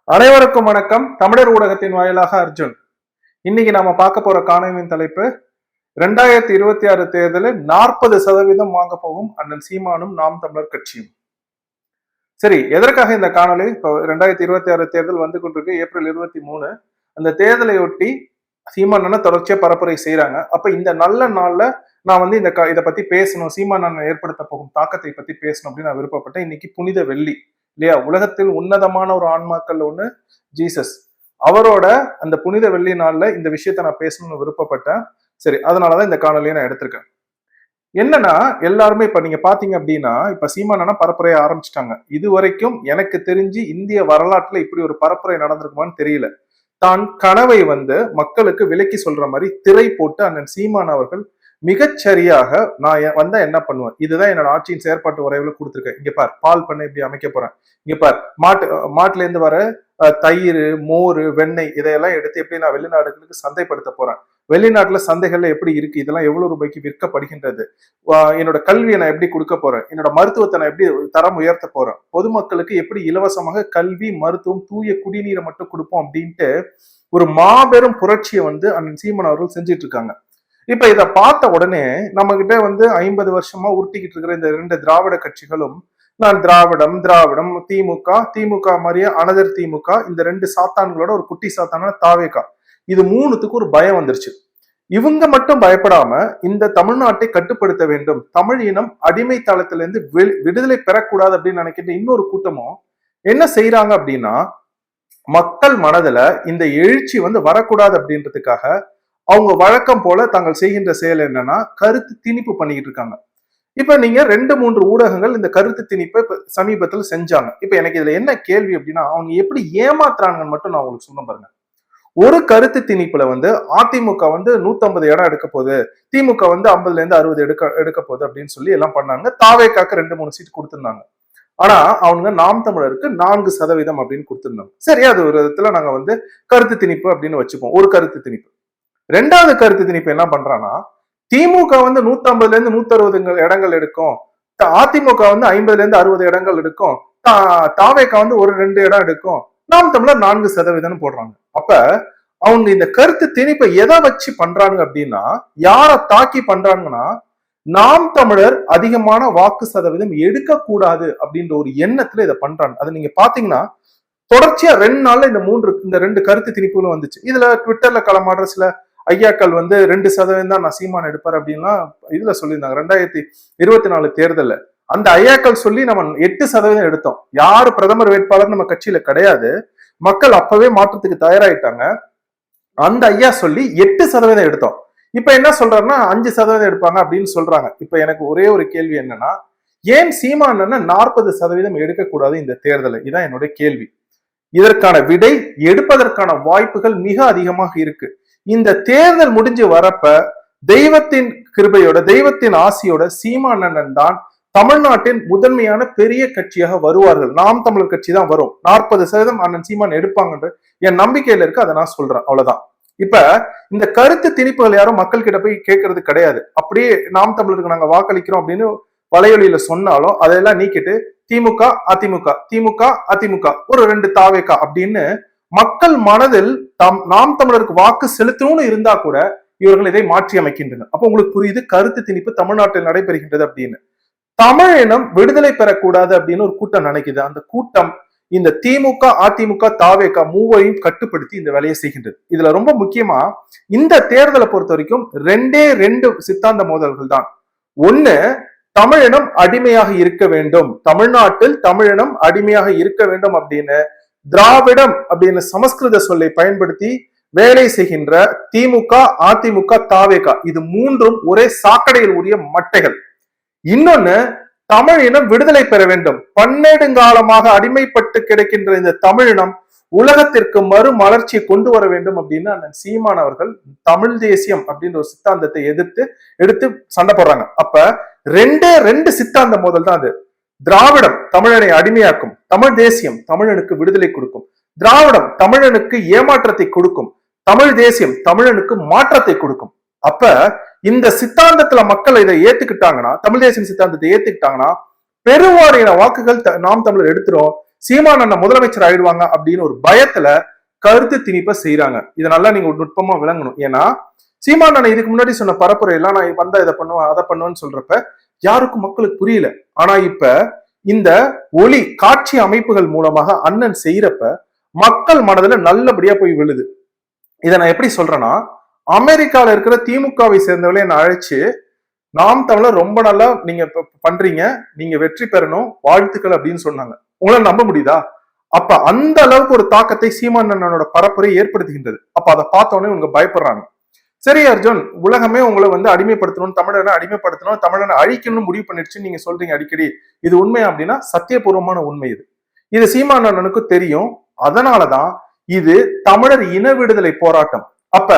அனைவருக்கும் வணக்கம். தமிழர் ஊடகத்தின் வாயிலாக அர்ஜுன். இன்னைக்கு நாம பார்க்க போற காணொலியின் தலைப்பு 2026 தேர்தலில் 40% வாங்க போகும் அண்ணன் சீமானும் நாம் தமிழர் கட்சியும். சரி, எதற்காக இந்த காணொலி? இப்போ 2026 தேர்தல் வந்து கொண்டிருக்கு. ஏப்ரல் 23. அந்த தேர்தலை ஒட்டி சீமான் தொடர்ச்சியா பரப்புரை செய்யறாங்க. அப்ப இந்த நல்ல நாள்ல நான் வந்து இதை பத்தி பேசணும், சீமான் ஏற்படுத்த போகும் தாக்கத்தை பத்தி பேசணும் அப்படின்னு நான் விருப்பப்பட்டேன். இன்னைக்கு புனித வெள்ளி இல்லையா? உலகத்தில் உன்னதமான ஒரு ஆன்மாக்கள் ஒண்ணு ஜீசஸ். அவரோட அந்த புனித வெள்ளி நாள்ல இந்த விஷயத்த நான் பேசணும்னு விருப்பப்பட்டேன். சரி, அதனாலதான் இந்த காணொலியை நான் எடுத்திருக்கேன். என்னன்னா, எல்லாருமே இப்ப நீங்க பாத்தீங்க அப்படின்னா, இப்ப சீமானா பரப்புரைய ஆரம்பிச்சிட்டாங்க. இது வரைக்கும் எனக்கு தெரிஞ்சு இந்திய வரலாற்றுல இப்படி ஒரு பரப்புரை நடந்திருக்குமான்னு தெரியல. தான் கனவை மக்களுக்கு விலக்கி சொல்ற மாதிரி திரை போட்டு அண்ணன் சீமான் அவர்கள் மிகச்சரியாக நான் வந்தா என்ன பண்ணுவேன், இதுதான் என்னோட ஆட்சியின் செயற்பாட்டு உரைவுல கொடுத்துருக்கேன். இங்க பார், பால் பண்ணை இப்படி அமைக்க போறேன். இங்க பார், மாட்டுல இருந்து வர தயிர், மோர், வெண்ணெய் இதையெல்லாம் எடுத்து எப்படி நான் வெளிநாடுகளுக்கு சந்தைப்படுத்த போறேன். வெளிநாட்டுல சந்தைகள்ல எப்படி இருக்கு, இதெல்லாம் எவ்வளவு ரூபாய்க்கு விற்கப்படுகின்றது, என்னோட கல்வியை நான் எப்படி கொடுக்க போறேன், என்னோட மருத்துவத்தை நான் எப்படி தரம் உயர்த்த போறேன், பொதுமக்களுக்கு எப்படி இலவசமாக கல்வி, மருத்துவம், தூய குடிநீரை மட்டும் கொடுப்போம் அப்படின்ட்டு ஒரு மாபெரும் புரட்சியை அண்ணன் சீமான் அவர்கள் செஞ்சிட்டு இருக்காங்க. இப்ப இதை பார்த்த உடனே நம்ம கிட்ட 50 வருஷமா உருட்டிக்கிட்டு இருக்கிற இந்த 2 திராவிட கட்சிகளும், நான் திராவிடம் திராவிடம் திமுக மாதிரியே அனதர் திமுக, இந்த 2 சாத்தான்களோட ஒரு குட்டி சாத்தான தாவேகா, இது 3த்துக்கும் ஒரு பயம் வந்துருச்சு. இவங்க மட்டும் பயப்படாம இந்த தமிழ்நாட்டை கட்டுப்படுத்த வேண்டும், தமிழ் இனம் அடிமை தளத்திலிருந்து விடுதலை பெறக்கூடாது அப்படின்னு நினைக்கின்ற இன்னொரு கூட்டமும் என்ன செய்யறாங்க அப்படின்னா, மக்கள் மனதுல இந்த எழுச்சி வரக்கூடாது அப்படின்றதுக்காக அவங்க வழக்கம் போல தாங்கள் செய்கின்ற செயல் என்னன்னா, கருத்து திணிப்பு பண்ணிக்கிட்டு இருக்காங்க. இப்ப நீங்க 2-3 ஊடகங்கள் இந்த கருத்து திணிப்பை சமீபத்தில் செஞ்சாங்க. இப்ப எனக்கு இதுல என்ன கேள்வி அப்படின்னா, அவங்க எப்படி ஏமாத்துறாங்கன்னு மட்டும் நான் உங்களுக்கு சொல்ல பாருங்க. ஒரு கருத்து திணிப்புல அதிமுக 150 இடம் எடுக்க போகுது, திமுக 50ல இருந்து 60 எடுக்க போகுது அப்படின்னு சொல்லி எல்லாம் பண்ணாங்க. தாவேக்காக்கு 2-3 சீட் கொடுத்திருந்தாங்க. ஆனா அவங்க நாம் தமிழருக்கு 4% அப்படின்னு கொடுத்திருந்தாங்க. சரி, அது ஒரு விதத்துல நாங்க கருத்து திணிப்பு அப்படின்னு வச்சுப்போம். ஒரு கருத்து திணிப்பு. 2வது கருத்து திணிப்பு என்ன பண்றான்னா, திமுக 150ல இருந்து 160 இடங்கள் எடுக்கும், அதிமுக 50ல இருந்து 60 இடங்கள் எடுக்கும், தாவேக்கா 1-2 இடம் எடுக்கும், நாம் தமிழர் 4% போடுறாங்க. அப்ப அவங்க இந்த கருத்து திணிப்பை எதை வச்சு பண்றாங்க அப்படின்னா, யாரை தாக்கி பண்றாங்கன்னா, நாம் தமிழர் அதிகமான வாக்கு சதவீதம் எடுக்கக்கூடாது அப்படின்ற ஒரு எண்ணத்துல இதை பண்றாங்க. அதை நீங்க பாத்தீங்கன்னா தொடர்ச்சியா 2 நாள்ல இந்த 2 கருத்து திணிப்புகளும் வந்துச்சு. இதுல ட்விட்டர்ல களமாடுற சில ஐயாக்கள் 2% தான் நான் சீமான் எடுப்பார் அப்படின்லாம் இதுல சொல்லியிருந்தாங்க. 2024 தேர்தல்ல அந்த ஐயாக்கள் சொல்லி நம்ம 8% எடுத்தோம். யாரு பிரதமர் வேட்பாளர் நம்ம கட்சியில கிடையாது. மக்கள் அப்பவே மாற்றத்துக்கு தயாராயிட்டாங்க. அந்த ஐயா சொல்லி 8% எடுத்தோம். இப்ப என்ன சொல்றாருன்னா 5% எடுப்பாங்க அப்படின்னு சொல்றாங்க. இப்ப எனக்கு ஒரே ஒரு கேள்வி என்னன்னா, ஏன் சீமான் 40% எடுக்கக்கூடாது இந்த தேர்தலை? இதான் என்னுடைய கேள்வி. இதற்கான விடை எடுப்பதற்கான வாய்ப்புகள் மிக அதிகமாக இருக்கு. இந்த தேர்தல் முடிஞ்சு வரப்ப தெய்வத்தின் கிருபையோட, தெய்வத்தின் ஆசியோட சீமானண்ணன் தான் தமிழ்நாட்டின் முதன்மையான பெரிய கட்சியாக வருவார்கள். நாம் தமிழர் கட்சி தான் வரும். 40% அண்ணன் சீமான் எடுப்பாங்கன்ற என் நம்பிக்கையில இருக்கு. அதை நான் சொல்றேன், அவ்வளவுதான். இப்ப இந்த கருத்து திணிப்புகள் யாரும் மக்கள் கிட்ட போய் கேட்கறது கிடையாது. அப்படியே நாம் தமிழருக்கு நாங்க வாக்களிக்கிறோம் அப்படின்னு வலையொலியில சொன்னாலும் அதையெல்லாம் நீக்கிட்டு திமுக அதிமுக, திமுக அதிமுக, ஒரு 2 தாவேக்கா அப்படின்னு மக்கள் மனதில் நாம் தமிழருக்கு வாக்கு செலுத்தணும்னு இருந்தா கூட இவர்கள் இதை மாற்றி அமைக்கின்றனர். அப்ப உங்களுக்கு புரியுது கருத்து திணிப்பு தமிழ்நாட்டில் நடைபெறுகின்றது அப்படின்னு. தமிழ் இனம் விடுதலை பெறக்கூடாது அப்படின்னு ஒரு கூட்டம் நினைக்குது. அந்த கூட்டம் இந்த திமுக அதிமுக தாவேக்கா மூவையும் கட்டுப்படுத்தி இந்த வேலையை செய்கின்றது. இதுல ரொம்ப முக்கியமா இந்த தேர்தலை பொறுத்த வரைக்கும் 2 சித்தாந்த மோதல்கள் தான். ஒண்ணு, தமிழினம் அடிமையாக இருக்க வேண்டும், தமிழ்நாட்டில் தமிழினம் அடிமையாக இருக்க வேண்டும் அப்படின்னு திராவிடம் அப்படின்னு சமஸ்கிருத சொல்லை பயன்படுத்தி வேலை செய்கின்ற திமுக அதிமுக தாவேகா, இது 3ம் ஒரே சாக்கடையில் உரிய மட்டைகள். இன்னொன்னு, தமிழ் இனம் விடுதலை பெற வேண்டும், பன்னெடுங்காலமாக அடிமைப்பட்டு கிடைக்கின்ற இந்த தமிழினம் உலகத்திற்கு மறுமலர்ச்சியை கொண்டு வர வேண்டும் அப்படின்னு அண்ணன் சீமான் அவர்கள் தமிழ் தேசியம் அப்படின்ற ஒரு சித்தாந்தத்தை எடுத்து சண்டை போடுறாங்க. அப்ப 2 சித்தாந்த மோதல் தான் அது. திராவிடம் தமிழனை அடிமையாக்கும், தமிழ் தேசியம் தமிழனுக்கு விடுதலை கொடுக்கும். திராவிடம் தமிழனுக்கு ஏமாற்றத்தை கொடுக்கும், தமிழ் தேசியம் தமிழனுக்கு மாற்றத்தை கொடுக்கும். அப்ப இந்த சித்தாந்தத்துல மக்கள் இதை ஏத்துக்கிட்டாங்கன்னா, தமிழ் தேசியம் சித்தாந்தத்தை ஏத்துக்கிட்டாங்கன்னா பெருவாரியான வாக்குகள் நாம் தமிழர் எடுத்துரும். சீமான் அண்ணன் முதலமைச்சர் ஆயிடுவாங்க அப்படின்னு ஒரு பயத்துல கருத்து திணிப்ப செய்யறாங்க. இதை நல்லா நீங்க நுட்பமா விளங்கணும். ஏன்னா சீமான் அண்ணன் இதுக்கு முன்னாடி சொன்ன பரப்புரை எல்லாம் நான் வந்தா இதை பண்ணுவேன் அதை பண்ணுவேன்னு சொல்றப்ப யாருக்கும் மக்களுக்கு புரியல. ஆனா இப்ப இந்த ஒளி காட்சி அமைப்புகள் மூலமாக அண்ணன் செய்யறப்ப மக்கள் மனதுல நல்லபடியா போய் விழுது. இதை நான் எப்படி சொல்றேன்னா, அமெரிக்கால இருக்கிற திமுகவை சேர்ந்தவளை என்னை அழைச்சு நாம் தமிழர் ரொம்ப நல்லா நீங்க பண்றீங்க, நீங்க வெற்றி பெறணும், வாழ்த்துக்கள் அப்படின்னு சொன்னாங்க. உங்களால நம்ப முடியுதா? அப்ப அந்த அளவுக்கு ஒரு தாக்கத்தை சீமானனோட பரப்புரை ஏற்படுத்துகின்றது. அப்ப அதை பார்த்தோன்னே உங்க பயப்படுறாங்க. சரி அர்ஜுன், உலகமே உங்களை அடிமைப்படுத்தணும், தமிழனை அடிமைப்படுத்தணும், தமிழனை அழிக்கணும்னு முடிவு பண்ணிடுச்சு நீங்க சொல்றீங்க அடிக்கடி. இது உண்மையா அப்படின்னா சத்தியபூர்வமான உண்மை. இது சீமானனுக்கு தெரியும். அதனாலதான் இது தமிழர் இன விடுதலை போராட்டம். அப்ப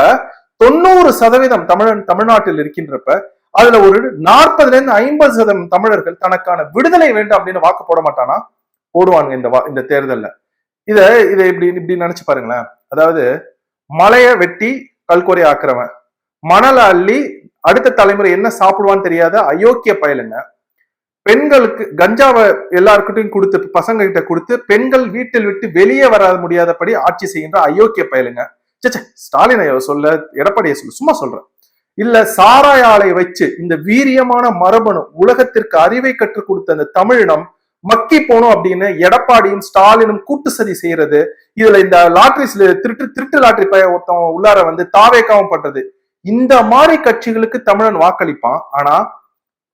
90% தமிழ்நாட்டில் இருக்கின்றப்ப அதுல ஒரு 40-50% தமிழர்கள் தனக்கான விடுதலை வேண்டும் அப்படின்னு வாக்கு போட மாட்டானா? போடுவாங்க இந்த தேர்தல்ல. இதை இப்படி நினைச்சு பாருங்களேன். அதாவது மலையை வெட்டி கல்கோரை ஆக்குறவன், மணலை அள்ளி அடுத்த தலைமுறை என்ன சாப்பிடுவான்னு தெரியாத அயோக்கிய பயலுங்க, பெண்களுக்கு கஞ்சாவை எல்லாருக்கிட்டையும் கொடுத்து பசங்க கிட்ட கொடுத்து பெண்கள் வீட்டில் விட்டு வெளியே வர முடியாதபடி ஆட்சி செய்கின்ற அயோக்கிய பயலுங்க. ஸ்டாலின் சொல்ல, எடப்பாடியை சொல்ல, சும்மா சொல்றேன். இல்ல சாராய ஆலை வச்சு இந்த வீரியமான மரபணு உலகத்திற்கு அறிவை கற்றுக் கொடுத்த அந்த தமிழினம் மக்கி போனோம் அப்படின்னு எடப்பாடியும் ஸ்டாலினும் கூட்டு சதி செய்யறது. இதுல இந்த லாட்ரிஸ்ல திருட்டு லாட்ரி ஒருத்தன் உள்ளார தாவேக்காவும் பண்றது. இந்த மாதிரி கட்சிகளுக்கு தமிழன் வாக்களிப்பான். ஆனா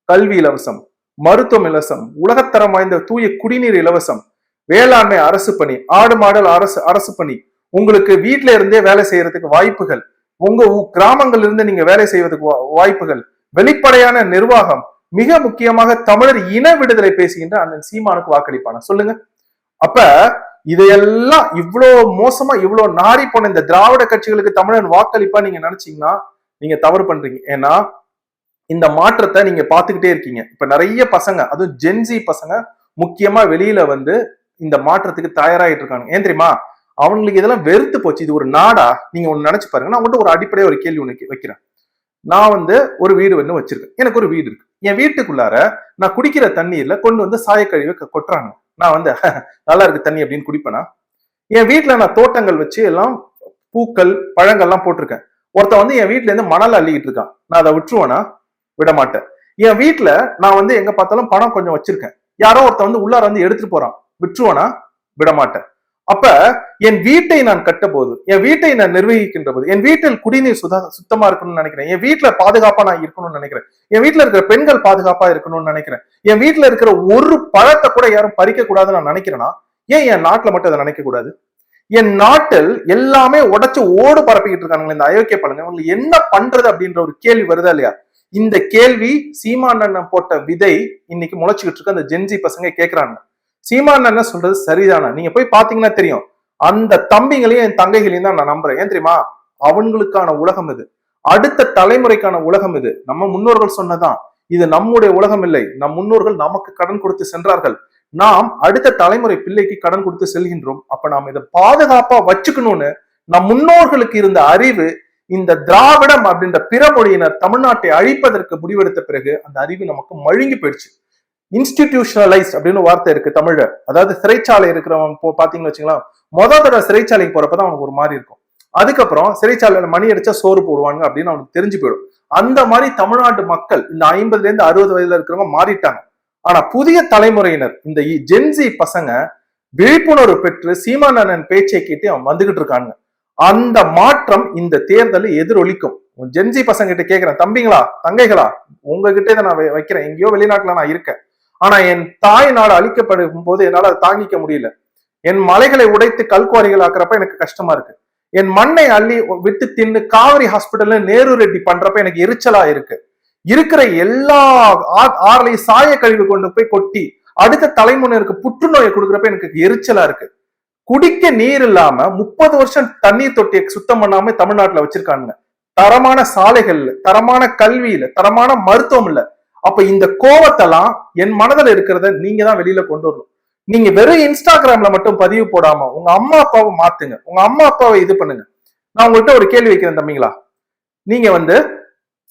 கல்வி இலவசம், மருத்துவம் இலவசம், உலகத்தரம் வாய்ந்த தூய குடிநீர் இலவசம், வேளாண்மை அரசு பணி, ஆடு மாடல் அரசு பணி, உங்களுக்கு வீட்டுல இருந்தே வேலை செய்யறதுக்கு வாய்ப்புகள், உங்க கிராமங்கள்ல இருந்து நீங்க வேலை செய்வதற்கு வாய்ப்புகள், வெளிப்படையான நிர்வாகம், மிக முக்கியமாக தமிழர் இன விடுதலை பேசுகின்ற அண்ணன் சீமானுக்கு வாக்களிப்பான சொல்லுங்க. அப்ப இதையெல்லாம் இவ்வளவு மோசமா இவ்வளவு நாரி போன இந்த திராவிட கட்சிகளுக்கு தமிழன் வாக்களிப்பா நீங்க நினைச்சீங்கன்னா நீங்க தவறு பண்றீங்க. ஏன்னா இந்த மாற்றத்தை நீங்க பாத்துக்கிட்டே இருக்கீங்க. இப்ப நிறைய பசங்க, அதுவும் ஜென்சி பசங்க முக்கியமா வெளியில இந்த மாற்றத்துக்கு தயாராகிட்டு இருக்காங்க. ஏன் தெரியுமா? அவங்களுக்கு இதெல்லாம் வெறுத்து போச்சு. இது ஒரு நாடா? நீங்க ஒண்ணு நினைச்சு பாருங்க. நான் ஒரு அடிப்படையா ஒரு கேள்வி ஒண்ணு வைக்கிறேன். நான் ஒரு வீடு வச்சிருக்கேன். எனக்கு ஒரு வீடு இருக்கு. என் வீட்டுக்குள்ளார நான் குடிக்கிற தண்ணீர்ல கொண்டு சாயக்கழிவை கொட்டுறாங்க. நான் நல்லா இருக்கு தண்ணி அப்படின்னு குடிப்பேனா? என் வீட்டுல நான் தோட்டங்கள் வச்சு எல்லாம் பூக்கள் பழங்கள்லாம் போட்டிருக்கேன். ஒருத்தன் என் வீட்டுல இருந்து மணல் அள்ளிக்கிட்டு இருக்கான். நான் அதை விட்டுருவேனா? விட மாட்டேன். என் வீட்டுல நான் எங்க பார்த்தாலும் பணம் கொஞ்சம் வச்சிருக்கேன். யாரோ ஒருத்தன் உள்ளார எடுத்துட்டு போறான். விட்டுருவேனா? விட மாட்டேன். அப்ப என் வீட்டை நான் கட்ட போது, என் வீட்டை நான் நிர்வகிக்கின்ற போது, என் வீட்டில் குடிநீர் சுத்தமா இருக்கணும்னு நினைக்கிறேன். என் வீட்டுல பாதுகாப்பா நான் இருக்கணும்னு நினைக்கிறேன். என் வீட்டுல இருக்கிற பெண்கள் பாதுகாப்பா இருக்கணும்னு நினைக்கிறேன். என் வீட்டுல இருக்கிற ஒரு பழத்தை கூட யாரும் பறிக்க கூடாதுன்னு நான் நினைக்கிறேன்னா ஏன் என் நாட்டுல மட்டும் அதை நினைக்க கூடாது? என் நாட்டில் எல்லாமே உடைச்சு ஓடு பரப்பிக்கிட்டு இருக்காங்க இந்த அயோக்கிய பழங்க. உங்களுக்கு என்ன பண்றது அப்படின்ற ஒரு கேள்வி வருதா இல்லையா? இந்த கேள்வி சீமான் போட்ட விதை இன்னைக்கு முளைச்சுக்கிட்டு இருக்கு. அந்த ஜென்சி பசங்க கேட்கிறாங்க, சீமான் என்ன சொல்றது சரிதானா? நீங்க போய் பாத்தீங்கன்னா தெரியும். அந்த தம்பிகளையும் என் தங்கைகளையும் தான் நான் நம்புறேன். ஏன் தெரியுமா? அவங்களுக்கான உலகம் இது, அடுத்த தலைமுறைக்கான உலகம் இது. நம்ம முன்னோர்கள் சொன்னதான், இது நம்முடைய உலகம் இல்லை. நம் முன்னோர்கள் நமக்கு கடன் கொடுத்து சென்றார்கள். நாம் அடுத்த தலைமுறை பிள்ளைக்கு கடன் கொடுத்து செல்கின்றோம். அப்ப நாம் இதை பாதுகாப்பா வச்சுக்கணும்னு நம் முன்னோர்களுக்கு இருந்த அறிவு இந்த திராவிடம் அப்படின்ற பிற மொழியினர் தமிழ்நாட்டை அழிப்பதற்கு முடிவெடுத்த பிறகு அந்த அறிவு நமக்கு மழுங்கி போயிடுச்சு. இன்ஸ்டிடியூஷனலைஸ்ட் அப்படின்னு வார்த்தை இருக்கு தமிழ்ல. அதாவது சிறைச்சாலை இருக்கிறவன் பாத்தீங்கன்னு வச்சுக்கலாம், தடவை சிறைச்சாலைக்கு போறப்பதான் அவனுக்கு ஒரு மாதிரி இருக்கும். அதுக்கப்புறம் சிறைச்சாலையில மணி அடிச்சா சோறு போடுவாங்க அப்படின்னு அவனுக்கு தெரிஞ்சு போயிடும். அந்த மாதிரி தமிழ்நாட்டு மக்கள் இந்த 50-60 வயதுல இருக்கிறவங்க மாறிட்டாங்க. ஆனா புதிய தலைமுறையினர் இந்த ஜென்சி பசங்க விழிப்புணர்வு பெற்று சீமானன் பேச்சை கேட்டு அவன் வந்துகிட்டு இருக்காங்க. அந்த மாற்றம் இந்த தேர்தலில் எதிரொலிக்கும். ஜென்சி பசங்க கிட்ட கேட்கிறேன், தம்பிங்களா தங்கைகளா, உங்ககிட்ட நான் வைக்கிறேன். எங்கேயோ வெளிநாட்டுல நான் இருக்கேன். ஆனா என் தாய் நாடு அழிக்கப்படும் போது என்னால அதை தாங்கிக்க முடியல. என் மலைகளை உடைத்து கல்குவாரிகள் ஆக்குறப்ப எனக்கு கஷ்டமா இருக்கு. என் மண்ணை அள்ளி விட்டு தின்னு காவிரி ஹாஸ்பிட்டல்ல நேரு ரெட்டி பண்றப்ப எனக்கு எரிச்சலா இருக்கு. இருக்கிற எல்லா ஆறுலையும் சாய கழிவு கொண்டு போய் கொட்டி அடுத்த தலைமுறைக்கு புற்றுநோயை கொடுக்குறப்ப எனக்கு எரிச்சலா இருக்கு. குடிக்க நீர் இல்லாம 30 வருஷம் தண்ணீர் தொட்டியை சுத்தம் பண்ணாம தமிழ்நாட்டுல வச்சிருக்காங்க. தரமான சாலைகள், தரமான கல்வியில, தரமான மருத்துவம் இல்ல. அப்ப இந்த கோவத்தெல்லாம் என் மனதில் இருக்கிறத நீங்க தான் வெளியில கொண்டு வரணும். நீங்க வெறும் இன்ஸ்டாகிராம்ல மட்டும் பதிவு போடாம உங்க அம்மா அப்பாவை மாத்துங்க, உங்க அம்மா அப்பாவை இது பண்ணுங்க. நான் உங்கள்கிட்ட ஒரு கேள்வி வைக்கிறேன் தம்பிங்களா. நீங்க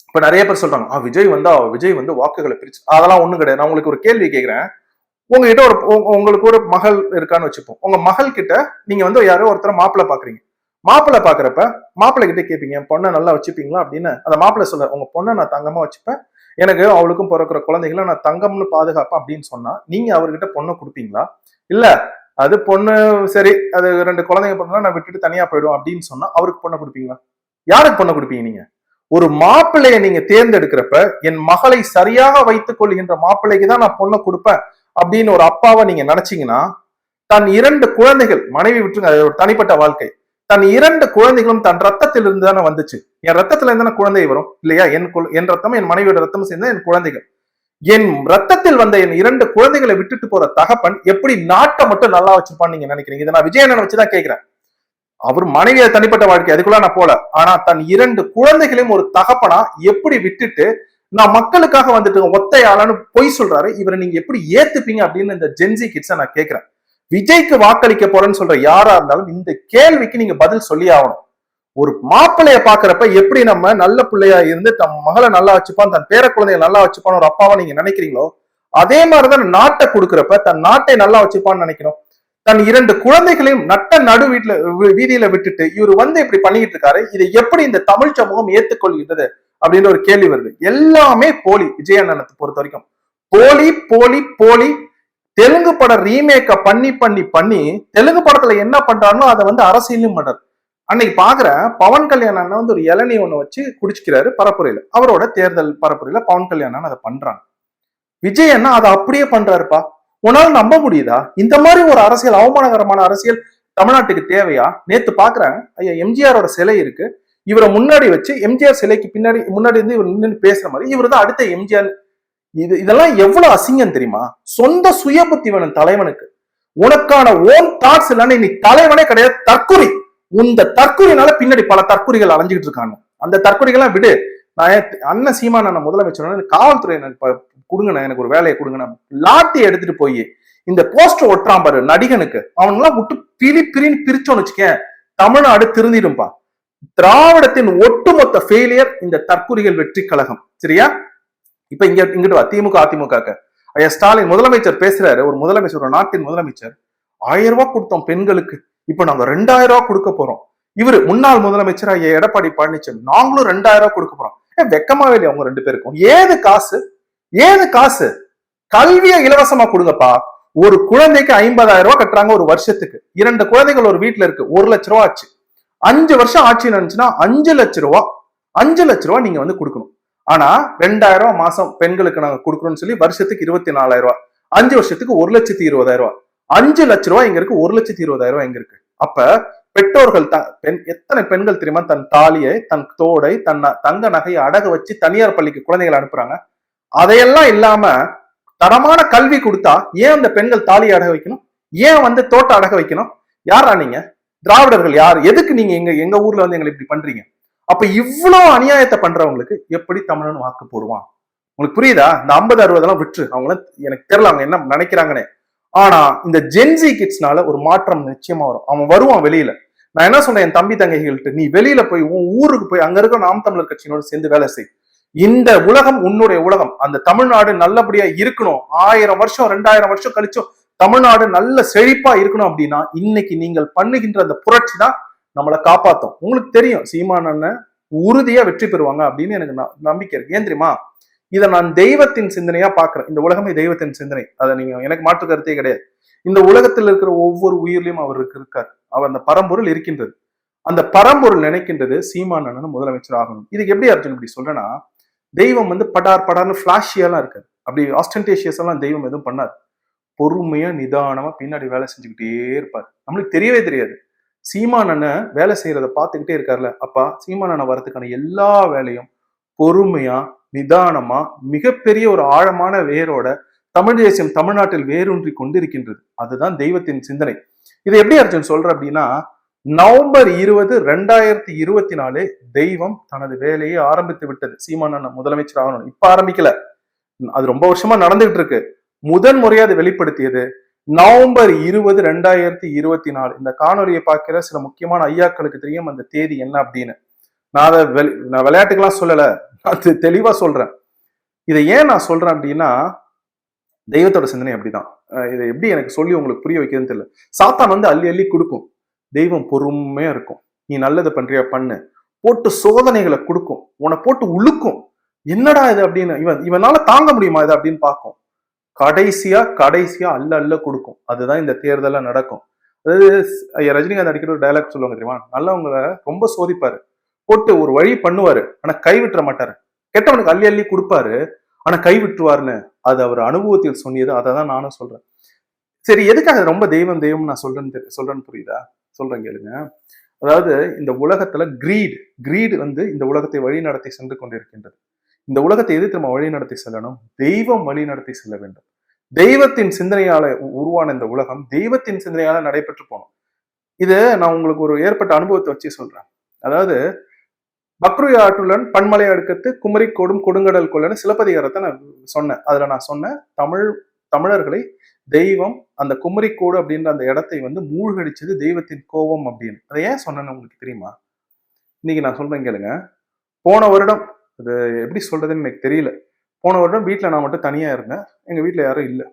இப்ப நிறைய பேர் சொல்றாங்க, விஜய் விஜய் வாக்குகளை பிரிச்சு, அதெல்லாம் ஒண்ணும் கிடையாது. நான் உங்களுக்கு ஒரு கேள்வி கேட்கிறேன். உங்ககிட்ட உங்களுக்கு ஒரு மகள் இருக்கான்னு வச்சுப்போம். உங்க மகள் கிட்ட நீங்க வந்து யாரோ ஒருத்தர் மாப்பிள்ளை பாக்குறீங்க. மாப்பிள்ளை பாக்குறப்ப மாப்பிள்ளை கிட்ட கேட்பீங்க, பொண்ணை நல்லா வச்சுப்பீங்களா அப்படின்னு. அந்த மாப்பிள்ளை சொல்ல, உங்க பொண்ணை நான் தங்கமா வச்சுப்பேன், எனக்கு அவளுக்கும் பிறக்கிற குழந்தைகளை நான் தங்கம்னு பாதுகாப்பேன் அப்படின்னு சொன்னா நீங்க அவர்கிட்ட பொண்ணை கொடுப்பீங்களா? இல்ல அது பொண்ணு சரி, அது 2 குழந்தைங்க பொண்ணு நான் விட்டுட்டு தனியா போயிடும் அப்படின்னு சொன்னா அவருக்கு பொண்ணை கொடுப்பீங்களா? யாருக்கு பொண்ணை கொடுப்பீங்க நீங்க? ஒரு மாப்பிள்ளைய நீங்க தேர்ந்தெடுக்கிறப்ப என் மகளை சரியாக வைத்துக் கொள்கின்ற மாப்பிள்ளைக்கு தான் நான் பொண்ணை கொடுப்பேன் அப்படின்னு ஒரு அப்பாவை நீங்க நினைச்சீங்கன்னா, தன் 2 குழந்தைகள், மனைவி விட்டுருங்க, அது ஒரு தனிப்பட்ட வாழ்க்கை, தன் 2 குழந்தைகளும் தன் ரத்தத்தில் இருந்து தானே வந்துச்சு. என் ரத்தத்துல இருந்தானே குழந்தை வரும் இல்லையா? என் ரத்தம் என் மனைவியோட ரத்தம் சேர்ந்தா என் குழந்தைகள். என் ரத்தத்தில் வந்த என் 2 குழந்தைகளை விட்டுட்டு போற தகப்பன் எப்படி நாட்டை மட்டும் நல்லா வச்சிருப்பான்னு நீங்க நினைக்கிறீங்க? இதை நான் விஜயண்ணனை வச்சுதான் கேட்கிறேன். அவர் மனைவிய தனிப்பட்ட வாழ்க்கை அதுக்குள்ள நான் போல. ஆனா தன் 2 குழந்தைகளையும் ஒரு தகப்பனா எப்படி விட்டுட்டு நான் மக்களுக்காக வந்துட்டு ஒத்தையாளன்னு பொய் சொல்றாரு, இவரை நீங்க எப்படி ஏத்துப்பீங்க அப்படின்னு இந்த ஜென்சி கிட்ஸை நான் கேட்கிறேன். விஜய்க்கு வாக்களிக்க போறேன்னு சொல்ற யாரா இருந்தாலும் இந்த கேள்விக்கு நீங்க பதில் சொல்லி ஆகணும். ஒரு மாப்பிள்ளைய பாக்குறப்ப எப்படி நம்ம நல்ல பிள்ளையா இருந்து தன் மகளை நல்லா வச்சுப்பான், தன் பேர குழந்தைய நல்லா வச்சுப்பான் ஒரு அப்பாவை நீங்க நினைக்கிறீங்களோ, அதே மாதிரிதான் நாட்டை கொடுக்குறப்ப தன் நாட்டை நல்லா வச்சுப்பான்னு நினைக்கணும். தன் 2 குழந்தைகளையும் நட்ட நடு வீதியில விட்டுட்டு இவர் வந்து இப்படி பண்ணிட்டு இருக்காரு, இதை எப்படி இந்த தமிழ் சமூகம் ஏற்றுக்கொள்கின்றது அப்படின்ற ஒரு கேள்வி வருது. எல்லாமே போலி. விஜயண்ணனத்தை பொறுத்த வரைக்கும் போலி போலி போலி. தெலுங்கு படம் ரீமேக்க பண்ணி பண்ணி பண்ணி தெலுங்கு படத்துல என்ன பண்றானோ அதை வந்து அரசியலும் பண்றாரு. அன்னைக்கு பாக்குறேன், பவன் கல்யாணம் வந்து ஒரு இளநீ ஒண்ணு வச்சு குடிச்சுக்கிறாரு பரப்புரையில, அவரோட தேர்தல் பரப்புரையில பவன் கல்யாணம் அதை பண்றாங்க. விஜய் அண்ணா அதை அப்படியே பண்றாருப்பா. உன்னால நம்ப முடியுதா? இந்த மாதிரி ஒரு அரசியல், அவமானகரமான அரசியல் தமிழ்நாட்டுக்கு தேவையா? நேத்து பாக்குறேன், ஐயா எம்ஜிஆரோட சிலை இருக்கு, இவரை முன்னாடி வச்சு எம்ஜிஆர் சிலைக்கு முன்னாடி இருந்து இவர் நின்று பேசுற மாதிரி இவர் தான் அடுத்த எம்ஜிஆர். இதெல்லாம் எவ்வளவு அசிங்கம் தெரியுமா? சொந்த சுய புத்தி வேணும் தலைவனுக்கு. உனக்கான ஓன் தாட்ஸ் இல்லைன்னு நீ தலைவனே கிடையாது, தற்குறி. இந்த தற்குறினால பின்னாடி பல தற்குறிகள் அலைஞ்சிட்டு இருக்காங்க. அந்த தற்குறிகள்லாம் விடு. நான் அண்ணன் சீமான் முதலமைச்சர் காவல்துறை கொடுங்கண்ணா, எனக்கு ஒரு வேலையை கொடுங்கண்ணா, லாட்டி எடுத்துட்டு போய் இந்த போஸ்டர் ஒட்டுறான் பாரு நடிகனுக்கு, அவனெல்லாம் விட்டு பிரின்னு பிரிச்சோன்னு வச்சுக்கேன், தமிழ்நாடு திருந்திடும்பா. திராவிடத்தின் ஒட்டுமொத்த ஃபெயிலியர் இந்த தற்குறிகள் வெற்றி கழகம். சரியா? இப்ப இங்கிட்டு வா, திமுக அதிமுக. ஐயா ஸ்டாலின் முதலமைச்சர் பேசுறாரு, ஒரு முதலமைச்சர், ஒரு நாட்டின் முதலமைச்சர், 1000 ரூபாய் கொடுத்தோம் பெண்களுக்கு, இப்ப நாங்க 2000 ரூபாய் கொடுக்க போறோம். இவரு முன்னாள் முதலமைச்சர் ஐயா எடப்பாடி பழனிசாமி, நாங்களும் 2000 ரூபாய் கொடுக்க போறோம். வெக்கமாவே இல்லையா அவங்க 2 பேருக்கும்? ஏது காசு? ஏது காசு? கல்வியை இலவசமா கொடுங்கப்பா. ஒரு குழந்தைக்கு 50,000 ரூபாய் கட்டுறாங்க ஒரு வருஷத்துக்கு. 2 குழந்தைகள் ஒரு வீட்டுல இருக்கு, 1 லட்ச ரூபாய் ஆச்சு. 5 வருஷம் ஆட்சி நினைச்சுன்னா 5 லட்ச ரூபாய், 5 லட்ச ரூபாய் நீங்க வந்து கொடுக்கணும். ஆனா 2000 ரூபாய் மாசம் பெண்களுக்கு நாங்க கொடுக்கணும்னு சொல்லி வருஷத்துக்கு 24,000 ரூபாய், 5 வருஷத்துக்கு 1,20,000 ரூபாய். 5 லட்ச ரூபாய் எங்க இருக்கு, 1,20,000 ரூபாய் எங்க இருக்கு? அப்ப பெற்றோர்கள் எத்தனை பெண்கள் தெரியுமா தன் தாலியை, தன் தோடை, தன் தங்க நகையை அடகு வச்சு தனியார் பள்ளிக்கு குழந்தைகளை அனுப்புறாங்க. அதையெல்லாம் இல்லாம தரமான கல்வி கொடுத்தா ஏன் அந்த பெண்கள் தாலியை அடக வைக்கணும்? ஏன் வந்து தோட்ட அடக வைக்கணும்? யாரா நீங்க? திராவிடர்கள் யார்? எதுக்கு நீங்க எங்க ஊர்ல வந்து எங்களை இப்படி பண்றீங்க? அப்ப இவ்வளவு அநியாயத்தை பண்றவங்களுக்கு எப்படி தமிழன் வாக்கு போடுவான்? உங்களுக்கு புரியுதா? இந்த 50-60 எல்லாம் விட்டு அவங்கள எனக்கு தெரியல அவங்க என்ன நினைக்கிறாங்கன்னு. ஆனா இந்த ஜென்சி கிட்ஸ்னால ஒரு மாற்றம் நிச்சயமா வரும். அவன் வருவான் வெளியில. நான் என்ன சொன்னேன் என் தம்பி தங்கைகள்கிட்ட, நீ வெளியில போய் உன் ஊருக்கு போய் அங்க இருக்க நாம் தமிழர் கட்சியினோட சேர்ந்து வேலை செய். இந்த உலகம் உன்னுடைய உலகம். அந்த தமிழ்நாடு நல்லபடியா இருக்கணும், 1000 வருஷம் 2000 வருஷம் கழிச்சும் தமிழ்நாடு நல்ல செழிப்பா இருக்கணும் அப்படின்னா இன்னைக்கு நீங்கள் பண்ணுகின்ற அந்த புரட்சி தான் நம்மளை காப்பாத்தும். உங்களுக்கு தெரியும் சீமான் அண்ணன் உறுதியா வெற்றி பெறுவாங்க அப்படின்னு எனக்கு நம்பிக்கை இருக்கு. ஏன் தெரியுமா? இதை நான் தெய்வத்தின் சிந்தனையா பாக்குறேன். இந்த உலகமே தெய்வத்தின் சிந்தனை, அதை நீங்க எனக்கு மாற்று கருத்தே கிடையாது. இந்த உலகத்தில் இருக்கிற ஒவ்வொரு உயிர்லயும் அவர் இருக்கார். அவர் அந்த பரம்பொருள் இருக்கின்றது. அந்த பரம்பொருள் நினைக்கின்றது சீமான் அண்ணன் முதலமைச்சர் ஆகணும். இதுக்கு எப்படி அர்ஜுன் இப்படி சொல்றேன்னா, தெய்வம் வந்து படார்னு பிளாஷியெல்லாம் இருக்காது, அப்படி ஆஸ்டன்டேஷியஸ் எல்லாம் தெய்வம் எதுவும் பண்ணாது. பொறுமையா நிதானமா பின்னாடி வேலை செஞ்சுக்கிட்டே இருப்பார். நம்மளுக்கு தெரியவே தெரியாது. சீமான் அண்ணன் வேலை செய்யறத பார்த்துக்கிட்டே இருக்காருல்ல, அப்பா சீமான் அண்ணன் வரதுக்கான எல்லா வேலையும் பொறுமையா நிதானமா மிகப்பெரிய ஒரு ஆழமான வேரோட தமிழ் தேசியம் தமிழ்நாட்டில் வேரூன்றி கொண்டிருக்கின்றது. அதுதான் தெய்வத்தின் சிந்தனை. இதை எப்படி அர்ஜுன் சொல்ற அப்படின்னா, நவம்பர் 20, 2024 தெய்வம் தனது வேலையை ஆரம்பித்து விட்டது. சீமான் அண்ணன் முதலமைச்சர் ஆகணும். இப்ப ஆரம்பிக்கல, அது ரொம்ப வருஷமா நடந்துகிட்டு இருக்கு. முதன் முறையா அதை வெளிப்படுத்தியது நவம்பர் 20, 2024. இந்த காணொலியை பார்க்கிற சில முக்கியமான ஐயாக்களுக்கு தெரியும் அந்த தேதி என்ன அப்படின்னு. நான் விளையாட்டுக்கெல்லாம் சொல்லல, நான் தெளிவா சொல்றேன். இதை ஏன் நான் சொல்றேன் அப்படின்னா, தெய்வத்தோட சிந்தனை அப்படிதான். இதை எப்படி எனக்கு சொல்லி உங்களுக்கு புரிய வைக்கிறதுன்னு தெரியல. சாத்தான் வந்து அள்ளி அள்ளி கொடுக்கும், தெய்வம் பொறுமையா இருக்கும். நீ நல்லதை பண்றியா பண்ணு, போட்டு சோதனைகளை கொடுக்கும், உன்னை போட்டு உழுக்கும். என்னடா இது அப்படின்னு இவனால தாங்க முடியுமா இது அப்படின்னு பார்க்கும். கடைசியா அல்ல அல்ல கொடுக்கும். அதுதான் இந்த தேர்தல நடக்கும். அதாவது ரஜினிகாந்த் அடிக்கிற ஒரு டைலாக் சொல்லுவாங்க தெரியுமா, நல்லவங்களை ரொம்ப சோதிப்பாரு, போட்டு ஒரு வழி பண்ணுவாரு, ஆனா கை விட்டுற மாட்டாரு. கெட்டவனுக்கு அள்ளி அள்ளி கொடுப்பாரு, ஆனா கை விட்டுருவாருன்னு. அது அவர் அனுபவத்தில் சொன்னியது. அதை தான் நானும் சொல்றேன். சரி, எதுக்காக ரொம்ப தெய்வம் தெய்வம் நான் சொல்றேன்னு புரியுதா? சொல்றேன் கேளுங்க. அதாவது இந்த உலகத்துல கிரீட் வந்து இந்த உலகத்தை வழி நடத்தி சென்று கொண்டிருக்கின்றது. இந்த உலகத்தை எது நம்ம வழி நடத்தி செல்லணும்? தெய்வம் வழி நடத்தி செல்ல வேண்டும். தெய்வத்தின் சிந்தனையால உருவான இந்த உலகம் தெய்வத்தின் சிந்தனையால நடைபெற்று போனோம். இது நான் உங்களுக்கு ஒரு ஏற்பட்ட அனுபவத்தை வச்சு சொல்றேன். அதாவது பக்ருய ஆற்றுடன் பன்மலை அடுக்கத்து குமரிக்கோடும் கொடுங்கடல் கொள்ளன்னு சிலப்பதிகாரத்தை நான் சொன்னேன். அதுல நான் சொன்னேன், தமிழர்களை தெய்வம் அந்த குமரிக்கோடு அப்படின்ற அந்த இடத்தை வந்து மூழ்கடிச்சது தெய்வத்தின் கோபம் அப்படின்னு. அதை ஏன் சொன்னேன்னு உங்களுக்கு தெரியுமா? இன்னைக்கு நான் சொல்றேன் கேளுங்க. போன வருடம், அது எப்படி சொல்றதுன்னு எனக்கு தெரியல, போன வருடம் வீட்டுல நான் மட்டும் தனியா இருந்தேன். எங்க வீட்டுல யாரும் இல்லை.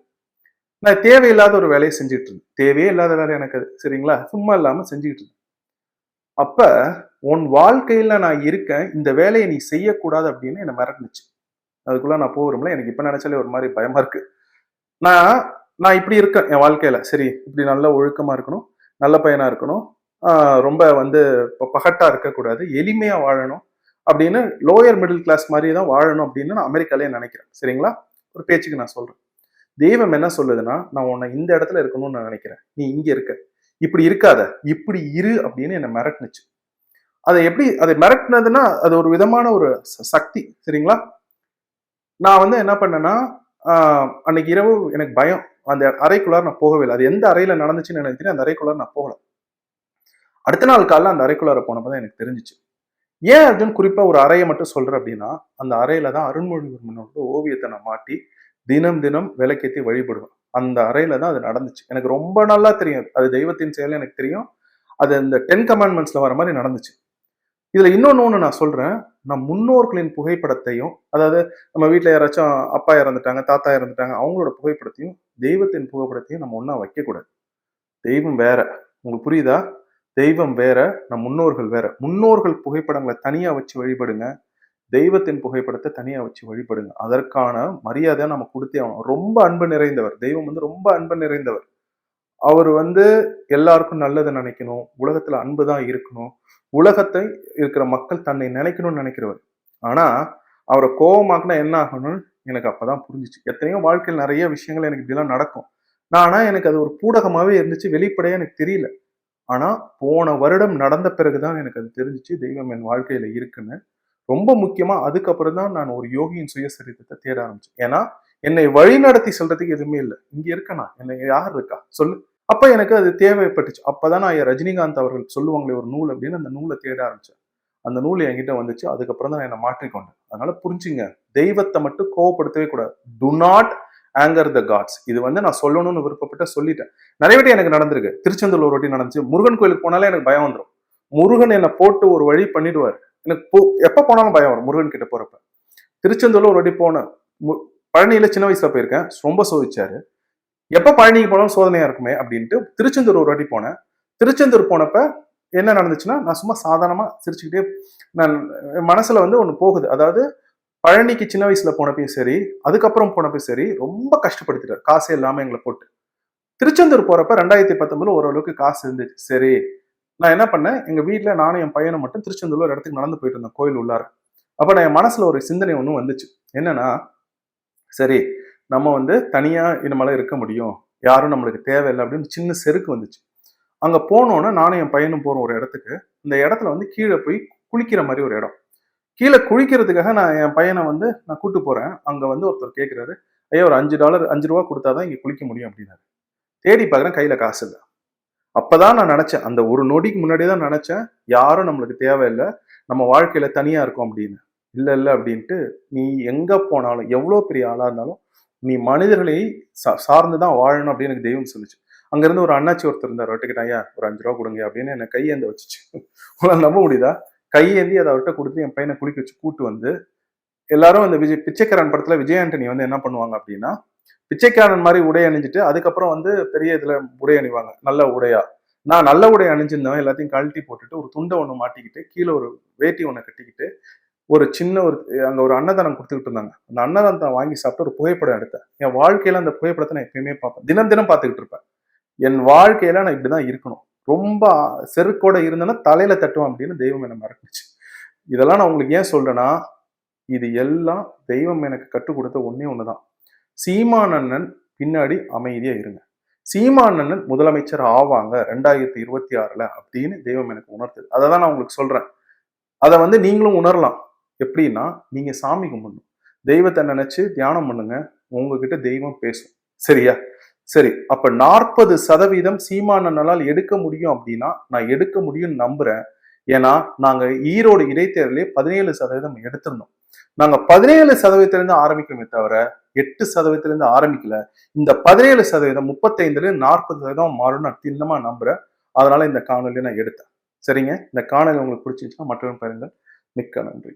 நான் தேவையில்லாத ஒரு வேலையை செஞ்சுட்டு இருந்தேன். தேவையே இல்லாத வேலை எனக்கு அது, சரிங்களா? சும்மா இல்லாம செஞ்சுக்கிட்டு இருந்தேன். அப்ப உன் வாழ்க்கையில நான் இருக்கேன், இந்த வேலையை நீ செய்யக்கூடாது அப்படின்னு என்னை மிரட்டுச்சு. அதுக்குள்ள நான் போகிறோம்ல, எனக்கு இப்ப நினைச்சாலே ஒரு மாதிரி பயமா இருக்கு. நான் இப்படி இருக்கேன் என் வாழ்க்கையில. சரி, இப்படி நல்ல ஒழுக்கமா இருக்கணும், நல்ல பையனா இருக்கணும், ரொம்ப வந்து பகட்டா இருக்கக்கூடாது, எளிமையா வாழணும் அப்படின்னு, லோயர் மிடில் கிளாஸ் மாதிரி தான் வாழணும் அப்படின்னு நான் அமெரிக்காலே நினைக்கிறேன். சரிங்களா? ஒரு பேச்சுக்கு நான் சொல்றேன். தெய்வம் என்ன சொல்லுதுன்னா, நான் உன்னை இந்த இடத்துல இருக்கணும்னு நான் நினைக்கிறேன், நீ இங்க இருக்க, இப்படி இருக்காத, இப்படி இரு அப்படின்னு என்னை மிரட்டுனுச்சு. அதை மிரட்டினதுன்னா அது ஒரு விதமான ஒரு சக்தி. சரிங்களா? நான் வந்து என்ன பண்ணேன்னா, அன்னைக்கு இரவு எனக்கு பயம். அந்த அறைக்குள்ளார நான் போகவே இல்லை. அது எந்த அறையில நடந்துச்சுன்னு எனக்கு தெரியும். அந்த அறைக்குள்ளார நான் போகல. அடுத்த நாள் காலைல அந்த அறைக்குள்ளார போனப்பதான் எனக்கு தெரிஞ்சிச்சு. ஏன் அர்ஜுன் குறிப்பா ஒரு அறையை மட்டும் சொல்றேன் அப்படின்னா, அந்த அறையில தான் அருண்மொழிவர்மனோட ஓவியத்தை நான் மாட்டி தினம் தினம் விளக்கேற்றி வழிபடுவேன். அந்த அறையில தான் அது நடந்துச்சு. எனக்கு ரொம்ப நல்லா தெரியும், அது தெய்வத்தின் செயல் எனக்கு தெரியும். அது இந்த 10 கமாண்ட்மெண்ட்ஸ்ல வர மாதிரி நடந்துச்சு. இதுல இன்னொன்னு நான் சொல்றேன், நம் முன்னோர்களின் புகைப்படத்தையும், அதாவது நம்ம வீட்டுல யாராச்சும் அப்பா இறந்துட்டாங்க, தாத்தா இறந்துட்டாங்க, அவங்களோட புகைப்படத்தையும் தெய்வத்தின் புகைப்படத்தையும் நம்ம ஒண்ணா வைக்கக்கூடாது. தெய்வம் வேற, உங்களுக்கு புரியுதா? தெய்வம் வேற, நம் முன்னோர்கள் வேற. முன்னோர்கள் புகைப்படங்களை தனியா வச்சு வழிபடுங்க, தெய்வத்தின் புகைப்படத்தை தனியா வச்சு வழிபடுங்க. அதற்கான மரியாதை நம்ம கொடுத்தே ஆகணும். ரொம்ப அன்பு நிறைந்தவர் தெய்வம், வந்து ரொம்ப அன்பு நிறைந்தவர். அவர் வந்து எல்லாருக்கும் நல்லதை நினைக்கணும், உலகத்துல அன்பு தான் இருக்கணும், உலகத்தை இருக்கிற மக்கள் தன்னை நினைக்கணும்னு நினைக்கிறவர். ஆனா அவரை கோபமாக்குனா என்ன ஆகணும்னு எனக்கு அப்பதான் புரிஞ்சிச்சு. எத்தனையோ வாழ்க்கையில் நிறைய விஷயங்கள் எனக்கு இப்படிலாம் நடக்கும். ஆனா எனக்கு அது ஒரு பூடகமாவே இருந்துச்சு, வெளிப்படையா எனக்கு தெரியல. ஆனா போன வருடம் நடந்த பிறகுதான் எனக்கு அது தெரிஞ்சிச்சு, தெய்வம் என் வாழ்க்கையில இருக்குன்னு. ரொம்ப முக்கியமா அதுக்கப்புறம் தான் நான் ஒரு யோகியின் சுயசரிதத்தை தேட ஆரம்பிச்சேன். ஏன்னா என்னை வழி நடத்தி சொல்றதுக்கு எதுவுமே இல்லை. இங்க இருக்கனா, என்னை யார் இருக்கா சொல்லு? அப்ப எனக்கு அது தேவைப்பட்டுச்சு. அப்பதான் நான் ரஜினிகாந்த் அவர்கள் சொல்லுவாங்களே ஒரு நூல் அப்படின்னு, அந்த நூலை தேட ஆரம்பிச்சேன். அந்த நூல் என்கிட்ட வந்துச்சு. அதுக்கப்புறம் தான் நான் என்னை மாற்றிக்கொண்டேன். அதனால புரிஞ்சுங்க, தெய்வத்தை மட்டும் கோவப்படுத்தவே கூடாது. Do not anger the gods. இது வந்து நான் சொல்லணும்னு விருப்பப்பட்ட சொல்லிட்டேன். நிறைய வாட்டி எனக்கு நடந்திருக்கு. திருச்செந்தூர் ஒரு வாட்டி நடந்துச்சு. முருகன் கோயிலுக்கு போனாலே எனக்கு பயம் வந்துடும். முருகன் என்னை போட்டு ஒரு வழி பண்ணிடுவாரு. எனக்கு எப்ப போனாலும் பயம் வரும் முருகன் கிட்ட போறப்ப. திருச்செந்தூர்ல ஒரு வாட்டி போனேன். பழனியில சின்ன வயசுல போயிருக்கேன், ரொம்ப சோதிச்சாரு. எப்ப பழனிக்கு போனாலும் சோதனையா இருக்குமே அப்படின்ட்டு திருச்செந்தூர் ஒரு வாட்டி போனேன். திருச்செந்தூர் போனப்ப என்ன நடந்துச்சுன்னா, நான் சும்மா சாதாரணமா சிரிச்சுக்கிட்டே, நான் மனசுல வந்து ஒண்ணு போகுது. அதாவது பழனிக்கு சின்ன வயசுல போனப்பயும் சரி, அதுக்கப்புறம் போனப்பயும் சரி, ரொம்ப கஷ்டப்படுத்திட்டார் காசே இல்லாம எங்களை போட்டு. திருச்செந்தூர் போறப்ப 2019 ஓரளவுக்கு காசு இருந்துச்சு. சரி, நான் என்ன பண்ணேன், எங்க வீட்டுல நானும் என் பையனை மட்டும் திருச்செந்தூர்ல ஒரு இடத்துக்கு நடந்து போயிட்டு இருந்தேன், கோயில் உள்ளார. அப்ப நான் என் மனசுல ஒரு சிந்தனை ஒண்ணு வந்துச்சு. என்னன்னா, சரி நம்ம வந்து தனியா இனிமேல இருக்க முடியும், யாரும் நம்மளுக்கு தேவையில்லை அப்படின்னு சின்ன செருக்கு வந்துச்சு. அங்க போனோன்னா நானும் என் பையனும் போறோம் ஒரு இடத்துக்கு. இந்த இடத்துல வந்து கீழே போய் குளிக்கிற மாதிரி ஒரு இடம். கீழே குளிக்கிறதுக்காக நான் என் பையனை வந்து நான் கூட்டு போறேன். அங்க வந்து ஒருத்தர் கேட்கிறாரு, ஐயா ஒரு $5 $5 கொடுத்தாதான் இங்க குளிக்க முடியும் அப்படின்னாரு. தேடி பார்க்குறேன், கையில காசு இல்லை. அப்பதான் நான் நினைச்சேன், அந்த ஒரு நொடிக்கு முன்னாடியே தான் நினைச்சேன், யாரும் நம்மளுக்கு தேவையில்லை, நம்ம வாழ்க்கையில தனியா இருக்கும் அப்படின்னு. இல்ல இல்ல அப்படின்ட்டு, நீ எங்க போனாலும் எவ்வளவு பெரிய ஆளா இருந்தாலும் நீ மனிதர்களை சார்ந்துதான் வாழணும் அப்படின்னு எனக்கு தெய்வம் சொல்லிச்சு. அங்க இருந்து ஒரு அண்ணாச்சி ஒருத்தர் இருந்தார். அவர்கிட்ட கேட்டேன், ஐயா ஒரு $5 கொடுங்க அப்படின்னு என்ன கையேந்த வச்சுச்சு. உங்களால் நம்ப முடியுதா? கையேந்தி அதை அவர்கிட்ட கொடுத்து என் பையனை குளிக்க வச்சு கூட்டு வந்து, எல்லாரும் அந்த பிச்சைக்காரன் படத்துல விஜய் ஆண்டனி வந்து என்ன பண்ணுவாங்க அப்படின்னா, பிச்சைக்காரன் மாதிரி உடை அணிஞ்சிட்டு அதுக்கப்புறம் வந்து பெரிய இதுல உடை அணிவாங்க, நல்ல உடையா. நான் நல்ல உடை அணிஞ்சிருந்தவன் எல்லாத்தையும் கழட்டி போட்டுட்டு ஒரு துண்டை ஒண்ணு மாட்டிக்கிட்டு கீழே ஒரு வேட்டி ஒண்ணு கட்டிக்கிட்டு ஒரு சின்ன ஒரு அங்க ஒரு அன்னதானம் கொடுத்துக்கிட்டு இருந்தாங்க. அந்த அன்னதானத்தை வாங்கி சாப்பிட்டு ஒரு புகைப்படம் எடுத்தேன். என் வாழ்க்கையில அந்த புகைப்படத்தை நான் எப்பயுமே பார்ப்பேன், தினம் தினம் பார்த்துக்கிட்டு இருப்பேன். என் வாழ்க்கையில நான் இப்படிதான் இருக்கணும், ரொம்ப செருக்கோட இருந்தேன்னா தலையில தட்டுவேன் அப்படின்னு தெய்வம் என்ன மறந்துச்சு. இதெல்லாம் நான் உங்களுக்கு ஏன் சொல்றேன்னா, இது எல்லாம் தெய்வம் எனக்கு கற்றுக் கொடுத்த ஒன்னே ஒண்ணுதான். சீமானண்ணன் பின்னாடி அமைதியா இருங்க. சீமானண்ணன் முதலமைச்சர் ஆவாங்க 2026 அப்படின்னு தெய்வம் எனக்கு உணர்த்துது. அதை தான் நான் உங்களுக்கு சொல்றேன். அதை வந்து நீங்களும் உணரலாம். எப்படின்னா, நீங்க சாமி கும்பிடணும், தெய்வத்தை நினைச்சு தியானம் பண்ணுங்க, உங்ககிட்ட தெய்வம் பேசும். சரியா? சரி, அப்ப 40% சீமானண்ணால் எடுக்க முடியும் அப்படின்னா நான் எடுக்க முடியும்னு நம்புறேன். ஏன்னா நாங்க ஈரோடு இடைத்தேர்தலே 17% எடுத்திருந்தோம். நாங்க 17% ஆரம்பிக்கிறோமே தவிர 8% ஆரம்பிக்கல. இந்த 17% 35 40% மாறும் நான் திண்ணமா நம்புறேன். அதனால இந்த காணொலியை நான் எடுத்தேன். சரிங்க, இந்த காணொலி உங்களுக்கு பிடிச்சிருச்சுன்னா மற்றவங்க பாருங்க. மிக்க நன்றி.